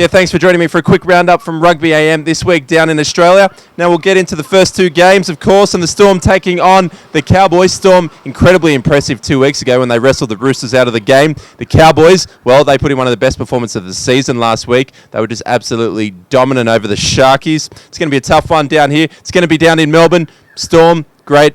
Yeah, thanks for joining me for a quick roundup from Rugby AM this week down in Australia. Now we'll get into the first two games, of course, and the Storm taking on the Cowboys. Storm, incredibly impressive 2 weeks ago when they wrestled the Roosters out of the game. The Cowboys, well, they put in one of the best performances of the season last week. They were just absolutely dominant over the Sharkies. It's going to be a tough one down here. It's going to be down in Melbourne. Storm, great.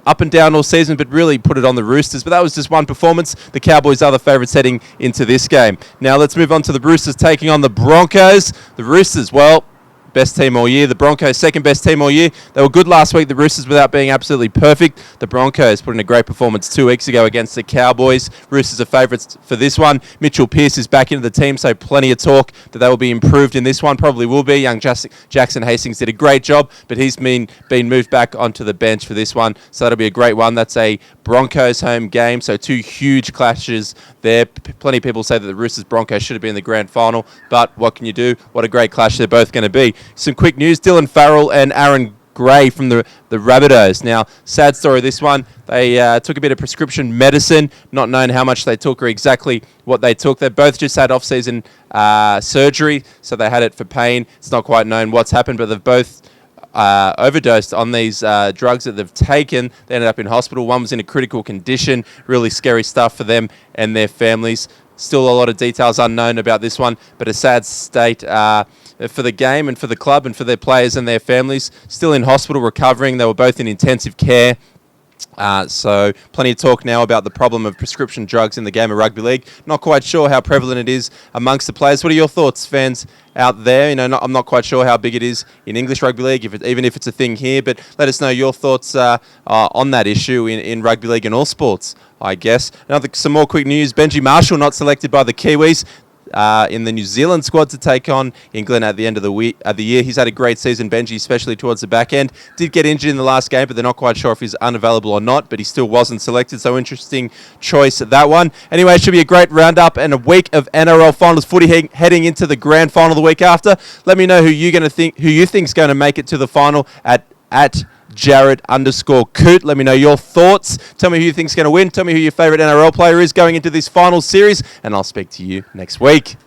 Up and down all season, but really put it on the Roosters. But that was just one performance. The Cowboys are the favourites heading into this game. Now let's move on to the Roosters taking on the Broncos. The Roosters, well, best team all year. The Broncos, second best team all year. They were good last week, the Roosters, without being absolutely perfect. The Broncos put in a great performance 2 weeks ago against the Cowboys. Roosters are favourites for this one. Mitchell Pearce is back into the team, so plenty of talk that they will be improved in this one. Probably will be. Young Jackson Hastings did a great job, but he's been moved back onto the bench for this one, so that'll be a great one. That's a Broncos home game, so two huge clashes there. Plenty of people say that the Roosters-Broncos should have been in the grand final, but what can you do? What a great clash they're both going to be. Some quick news, Dylan Farrell and Aaron Gray from the Rabbitohs. Now, sad story this one. They took a bit of prescription medicine, not knowing how much they took or exactly what they took. They both just had off-season surgery, so they had it for pain. It's not quite known what's happened, but they've both overdosed on these drugs that they've taken. They ended up in hospital. One was in a critical condition. Really scary stuff for them and their families. Still a lot of details unknown about this one, but a sad state for the game and for the club and for their players and their families. Still in hospital recovering. They were both in intensive care. So plenty of talk now about the problem of prescription drugs in the game of rugby league. Not quite sure how prevalent it is amongst the players. What are your thoughts, fans out there? I'm not quite sure how big it is in English rugby league, even if it's a thing here. But let us know your thoughts on that issue in rugby league and all sports, I guess. Now, some more quick news. Benji Marshall not selected by the Kiwis in the New Zealand squad to take on England at the end of the year. He's had a great season, Benji, especially towards the back end. Did get injured in the last game, but they're not quite sure if he's unavailable or not, but he still wasn't selected, so interesting choice at that one. Anyway, it should be a great roundup and a week of NRL finals footy heading into the grand final the week after. Let me know who you think's going to make it to the final at Jared_Coote. Let me know your thoughts. Tell me who you think's going to win. Tell me who your favourite NRL player is going into this final series, and I'll speak to you next week.